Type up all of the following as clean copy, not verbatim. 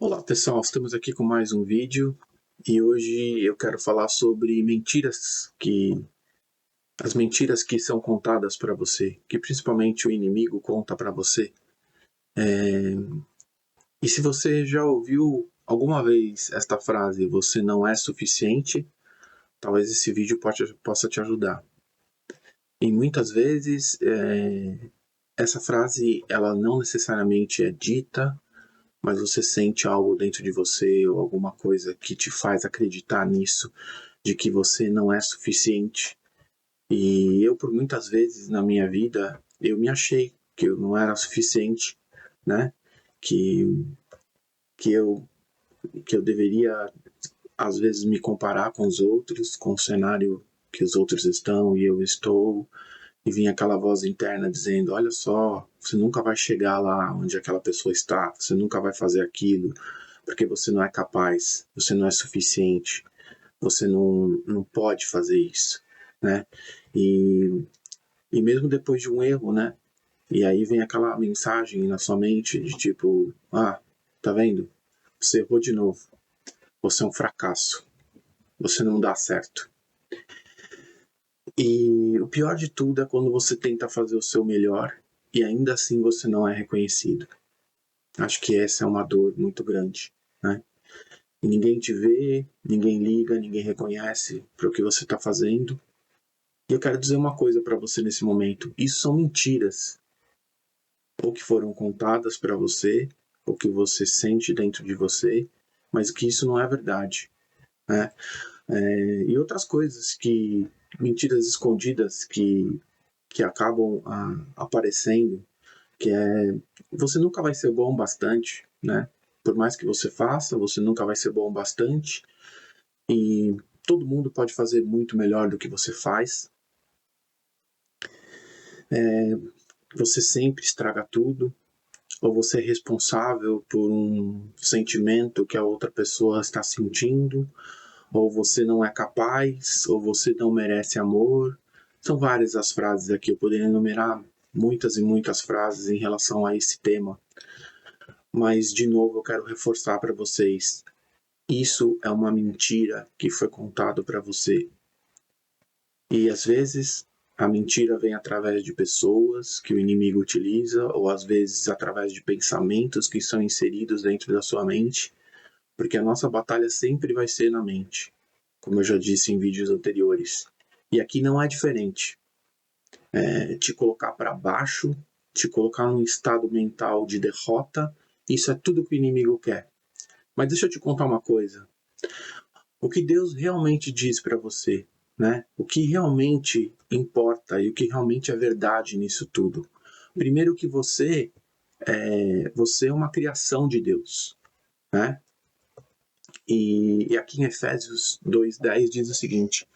Olá pessoal, estamos aqui com mais um vídeo e hoje eu quero falar sobre as mentiras que são contadas para você, que principalmente o inimigo conta para você. E se você já ouviu alguma vez esta frase, você não é suficiente, talvez esse vídeo possa te ajudar. E muitas vezes essa frase ela não necessariamente é dita, mas você sente algo dentro de você ou alguma coisa que te faz acreditar nisso, de que você não é suficiente. E eu, por muitas vezes na minha vida, eu me achei que eu não era suficiente, né? Que, que, eu, que eu deveria, às vezes, me comparar com os outros, com o cenário que os outros estão e eu estou, e vinha aquela voz interna dizendo: olha só, você nunca vai chegar lá onde aquela pessoa está, você nunca vai fazer aquilo, porque você não é capaz, você não é suficiente, você não pode fazer isso, né? E, e mesmo depois de um erro, né? E aí vem aquela mensagem na sua mente de tipo: ah, tá vendo? Você errou de novo, você é um fracasso, você não dá certo. E o pior de tudo é quando você tenta fazer o seu melhor e ainda assim você não é reconhecido. Acho que essa é uma dor muito grande, né? E ninguém te vê, ninguém liga, ninguém reconhece para o que você está fazendo. E eu quero dizer uma coisa para você nesse momento: isso são mentiras, ou que foram contadas para você, ou que você sente dentro de você, mas que isso não é verdade, né? E outras coisas mentiras escondidas que acabam aparecendo, que é: você nunca vai ser bom bastante, né? Por mais que você faça, você nunca vai ser bom bastante, e todo mundo pode fazer muito melhor do que você faz. Você sempre estraga tudo, ou você é responsável por um sentimento que a outra pessoa está sentindo, ou você não é capaz, ou você não merece amor. São várias as frases aqui, eu poderia enumerar muitas e muitas frases em relação a esse tema, mas de novo eu quero reforçar para vocês: isso é uma mentira que foi contado para você. E às vezes a mentira vem através de pessoas que o inimigo utiliza, ou às vezes através de pensamentos que são inseridos dentro da sua mente, porque a nossa batalha sempre vai ser na mente, como eu já disse em vídeos anteriores. E aqui não é diferente. Te colocar para baixo, te colocar num estado mental de derrota, isso é tudo que o inimigo quer. Mas deixa eu te contar uma coisa: o que Deus realmente diz para você, né? O que realmente importa e o que realmente é verdade nisso tudo. Primeiro que você é uma criação de Deus, né? E aqui em Efésios 2:10 diz o seguinte: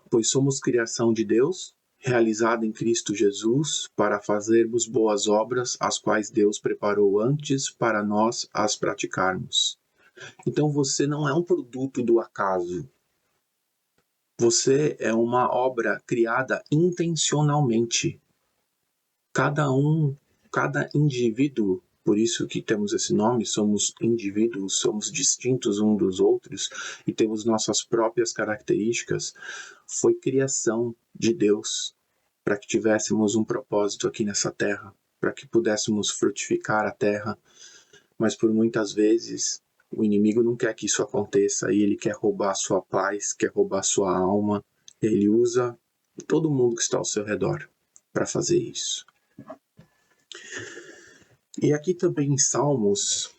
pois somos criação de Deus, realizada em Cristo Jesus, para fazermos boas obras, as quais Deus preparou antes para nós as praticarmos. Então você não é um produto do acaso. Você é uma obra criada intencionalmente. Cada indivíduo, por isso que temos esse nome, somos indivíduos, somos distintos uns dos outros e temos nossas próprias características, foi criação de Deus para que tivéssemos um propósito aqui nessa terra, para que pudéssemos frutificar a terra, mas por muitas vezes o inimigo não quer que isso aconteça e ele quer roubar a sua paz, quer roubar a sua alma. Ele usa todo mundo que está ao seu redor para fazer isso. E aqui também em Salmos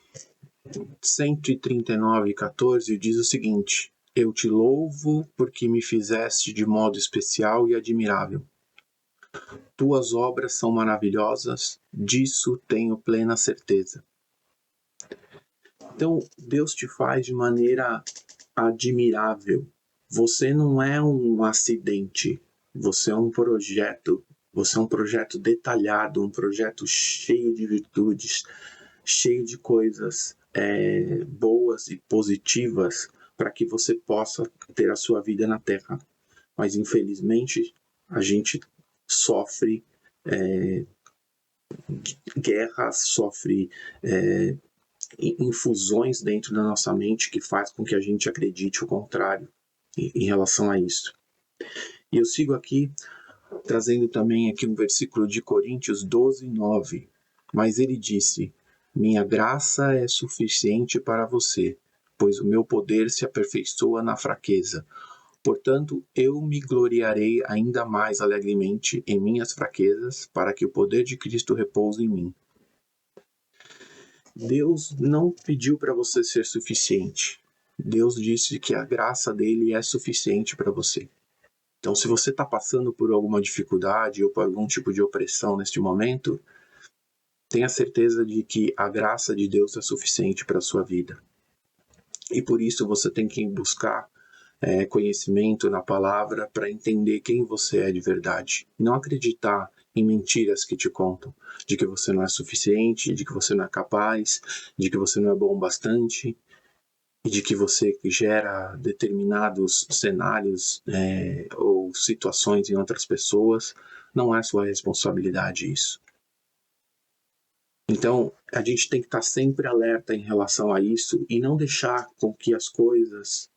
139:14 diz o seguinte: eu te louvo porque me fizeste de modo especial e admirável. Tuas obras são maravilhosas, disso tenho plena certeza. Então, Deus te faz de maneira admirável. Você não é um acidente, você é um projeto. Você é um projeto detalhado, um projeto cheio de virtudes, cheio de coisas boas e positivas para que você possa ter a sua vida na Terra. Mas, infelizmente, a gente sofre guerras, sofre infusões dentro da nossa mente que faz com que a gente acredite o contrário em relação a isso. E eu sigo aqui trazendo também aqui um versículo de Coríntios 12, 9. Mas ele disse: minha graça é suficiente para você, pois o meu poder se aperfeiçoa na fraqueza. Portanto, eu me gloriarei ainda mais alegremente em minhas fraquezas, para que o poder de Cristo repouse em mim. Deus não pediu para você ser suficiente. Deus disse que a graça dele é suficiente para você. Então, se você está passando por alguma dificuldade ou por algum tipo de opressão neste momento, tenha certeza de que a graça de Deus é suficiente para a sua vida. E por isso você tem que buscar conhecimento na palavra para entender quem você é de verdade. Não acreditar em mentiras que te contam, de que você não é suficiente, de que você não é capaz, de que você não é bom bastante, e de que você gera determinados cenários ou situações em outras pessoas. Não é sua responsabilidade isso. Então, a gente tem que estar sempre alerta em relação a isso e não deixar com que as coisas,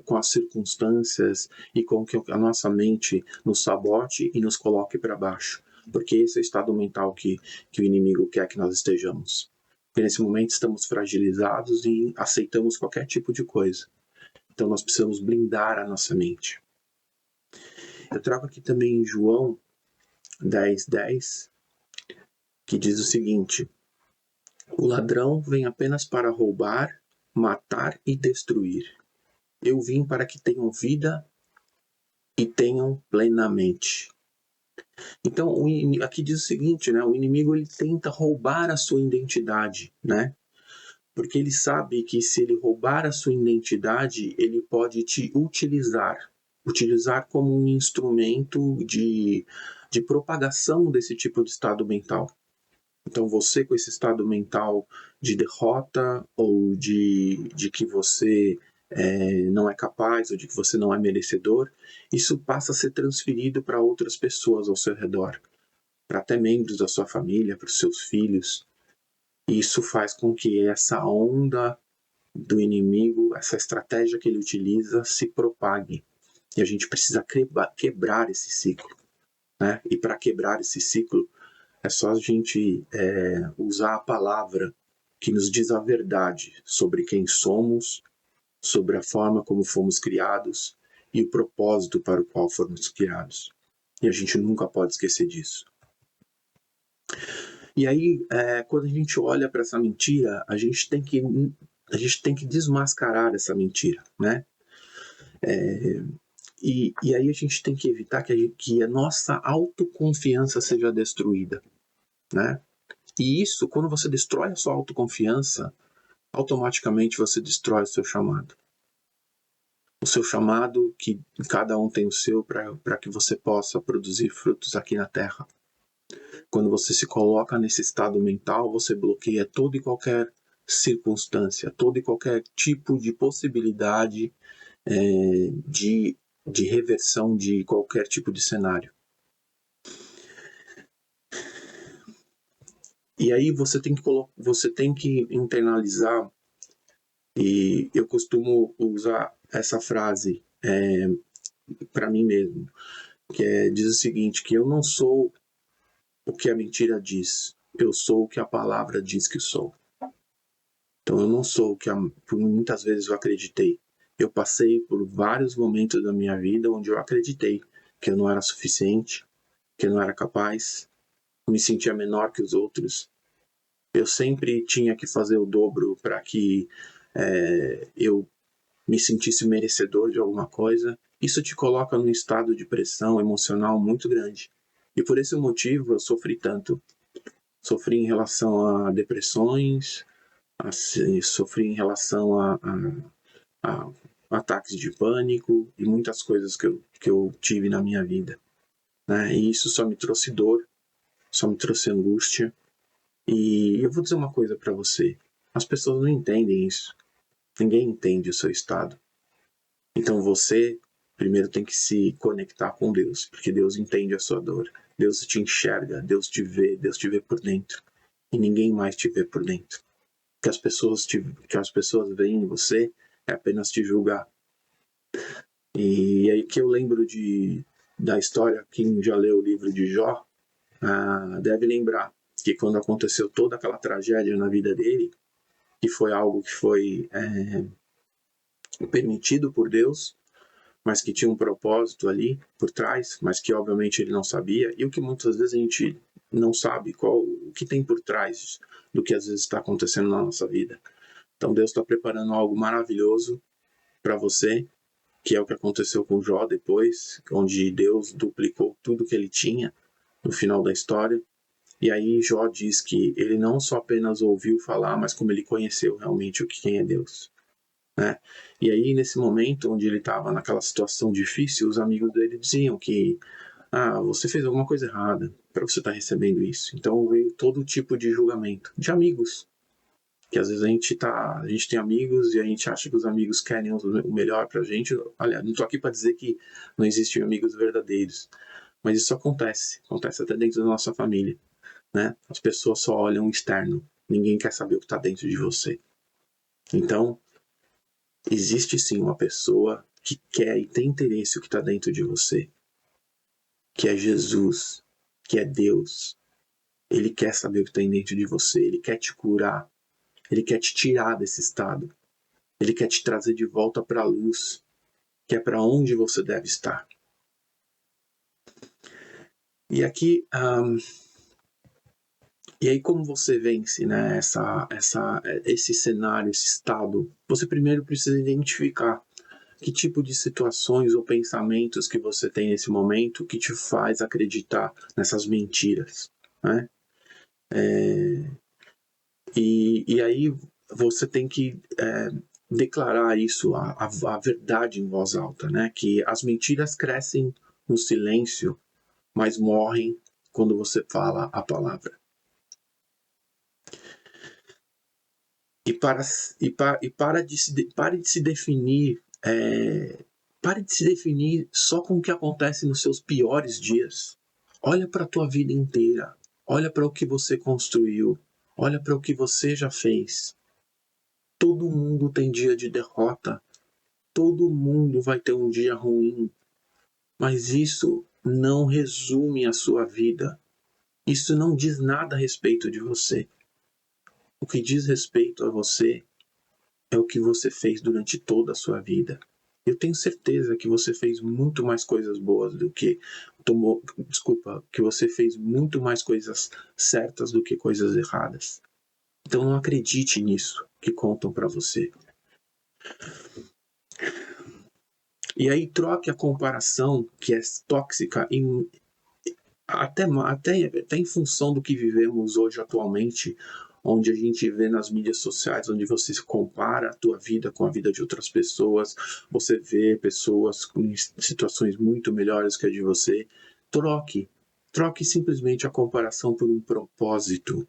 com as circunstâncias e com que a nossa mente nos sabote e nos coloque para baixo. Porque esse é o estado mental que o inimigo quer que nós estejamos. Porque nesse momento estamos fragilizados e aceitamos qualquer tipo de coisa. Então nós precisamos blindar a nossa mente. Eu trago aqui também em João 10:10, que diz o seguinte: o ladrão vem apenas para roubar, matar e destruir. Eu vim para que tenham vida e tenham plenamente. Então, aqui diz o seguinte, né? O inimigo ele tenta roubar a sua identidade, né? Porque ele sabe que se ele roubar a sua identidade, ele pode te utilizar como um instrumento de propagação desse tipo de estado mental. Então você com esse estado mental de derrota ou de que você não é capaz ou de que você não é merecedor, isso passa a ser transferido para outras pessoas ao seu redor, para até membros da sua família, para os seus filhos. E isso faz com que essa onda do inimigo, essa estratégia que ele utiliza, se propague. E a gente precisa quebrar esse ciclo. Né? E para quebrar esse ciclo, é só a gente usar a palavra que nos diz a verdade sobre quem somos, sobre a forma como fomos criados e o propósito para o qual fomos criados. E a gente nunca pode esquecer disso. E aí, quando a gente olha para essa mentira, a gente tem que desmascarar essa mentira, né? E aí a gente tem que evitar que a nossa autoconfiança seja destruída, né? E isso, quando você destrói a sua autoconfiança, automaticamente você destrói o seu chamado. O seu chamado, que cada um tem o seu, para que você possa produzir frutos aqui na Terra. Quando você se coloca nesse estado mental, você bloqueia toda e qualquer circunstância, todo e qualquer tipo de possibilidade de reversão de qualquer tipo de cenário. E aí você tem que internalizar, e eu costumo usar essa frase para mim mesmo, que diz o seguinte, que eu não sou o que a mentira diz, eu sou o que a palavra diz que sou. Então eu não sou o que por muitas vezes eu acreditei. Eu passei por vários momentos da minha vida onde eu acreditei que eu não era suficiente, que eu não era capaz, eu me sentia menor que os outros. Eu sempre tinha que fazer o dobro para que eu me sentisse merecedor de alguma coisa. Isso te coloca num estado de pressão emocional muito grande. E por esse motivo eu sofri tanto. Sofri em relação a depressões, sofri em relação a ataques de pânico e muitas coisas que eu tive na minha vida. Né? E isso só me trouxe dor, só me trouxe angústia. E eu vou dizer uma coisa para você. As pessoas não entendem isso. Ninguém entende o seu estado. Então você primeiro tem que se conectar com Deus, porque Deus entende a sua dor. Deus te enxerga, Deus te vê por dentro. E ninguém mais te vê por dentro. que as pessoas veem em você é apenas te julgar. E aí que eu lembro da história, quem já leu o livro de Jó, deve lembrar que quando aconteceu toda aquela tragédia na vida dele, que foi algo que foi permitido por Deus, mas que tinha um propósito ali por trás, mas que obviamente ele não sabia, e o que muitas vezes a gente não sabe o que tem por trás do que às vezes está acontecendo na nossa vida. Então Deus está preparando algo maravilhoso para você, que é o que aconteceu com Jó depois, onde Deus duplicou tudo que ele tinha no final da história. E aí Jó diz que ele não só apenas ouviu falar, mas como ele conheceu realmente quem é Deus. Né? E aí, nesse momento onde ele estava naquela situação difícil, os amigos dele diziam que você fez alguma coisa errada para você estar recebendo isso. Então veio todo tipo de julgamento de amigos, que às vezes a gente tem amigos e a gente acha que os amigos querem o melhor pra gente. Olha, não tô aqui para dizer que não existem amigos verdadeiros, mas isso acontece até dentro da nossa família, né? As pessoas só olham o externo, ninguém quer saber o que está dentro de você. Então, existe sim uma pessoa que quer e tem interesse no que está dentro de você, que é Jesus, que é Deus. Ele quer saber o que tem dentro de você, ele quer te curar, ele quer te tirar desse estado, ele quer te trazer de volta para a luz, que é para onde você deve estar. E aqui, e aí como você vence, né, esse cenário, esse estado? Você primeiro precisa identificar que tipo de situações ou pensamentos que você tem nesse momento que te faz acreditar nessas mentiras, né? E aí você tem que declarar isso, a verdade em voz alta, né? Que as mentiras crescem no silêncio, mas morrem quando você fala a palavra. Pare de se definir pare de se definir só com o que acontece nos seus piores dias. Olha para a tua vida inteira. Olha para o que você construiu. Olha para o que você já fez. Todo mundo tem dia de derrota. Todo mundo vai ter um dia ruim. Mas isso não resume a sua vida. Isso não diz nada a respeito de você. O que diz respeito a você é o que você fez durante toda a sua vida. Eu tenho certeza que você fez muito mais coisas boas do que que você fez muito mais coisas certas do que coisas erradas. Então não acredite nisso que contam para você. E aí troque a comparação que é tóxica até em função do que vivemos hoje atualmente, onde a gente vê nas mídias sociais, onde você compara a tua vida com a vida de outras pessoas, você vê pessoas com situações muito melhores que a de você. Troque simplesmente a comparação por um propósito,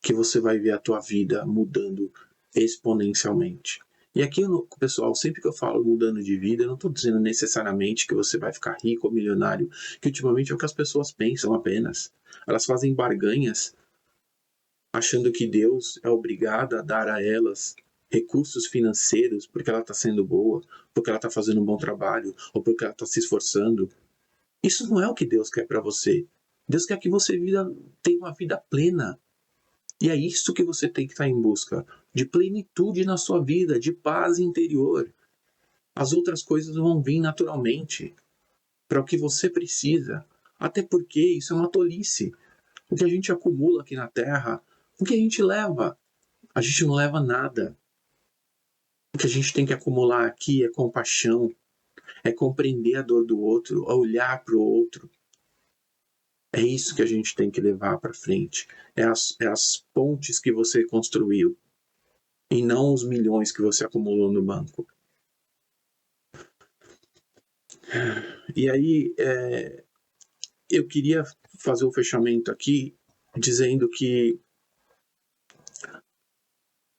que você vai ver a tua vida mudando exponencialmente. E aqui, pessoal, sempre que eu falo mudando de vida, eu não estou dizendo necessariamente que você vai ficar rico ou milionário, que ultimamente é o que as pessoas pensam apenas. Elas fazem barganhas achando que Deus é obrigado a dar a elas recursos financeiros porque ela está sendo boa, porque ela está fazendo um bom trabalho, ou porque ela está se esforçando. Isso não é o que Deus quer para você. Deus quer que você tenha uma vida plena. E é isso que você tem que estar em busca, de plenitude na sua vida, de paz interior. As outras coisas vão vir naturalmente para o que você precisa. Até porque isso é uma tolice. O que a gente acumula aqui na Terra, o que a gente leva? A gente não leva nada. O que a gente tem que acumular aqui é compaixão, é compreender a dor do outro, é olhar para o outro. É isso que a gente tem que levar para frente. É as pontes que você construiu e não os milhões que você acumulou no banco. E aí, eu queria fazer um fechamento aqui dizendo que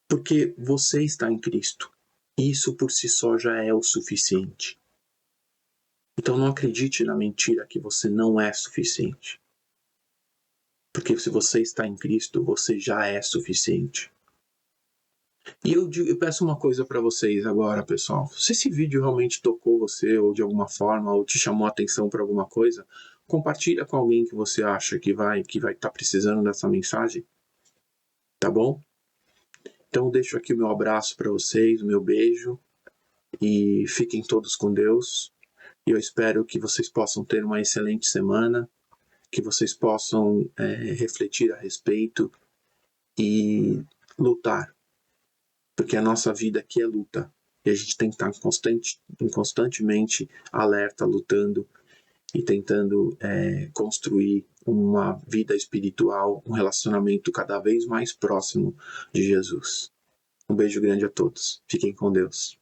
porque você está em Cristo, isso por si só já é o suficiente. Então não acredite na mentira que você não é suficiente. Porque se você está em Cristo, você já é suficiente. E eu peço uma coisa para vocês agora, pessoal. Se esse vídeo realmente tocou você, ou de alguma forma, ou te chamou a atenção para alguma coisa, compartilha com alguém que você acha que vai estar precisando dessa mensagem, tá bom? Então eu deixo aqui o meu abraço para vocês, o meu beijo, e fiquem todos com Deus. E eu espero que vocês possam ter uma excelente semana, que vocês possam refletir a respeito e lutar, porque a nossa vida aqui é luta. E a gente tem que estar constantemente alerta, lutando e tentando construir uma vida espiritual, um relacionamento cada vez mais próximo de Jesus. Um beijo grande a todos. Fiquem com Deus.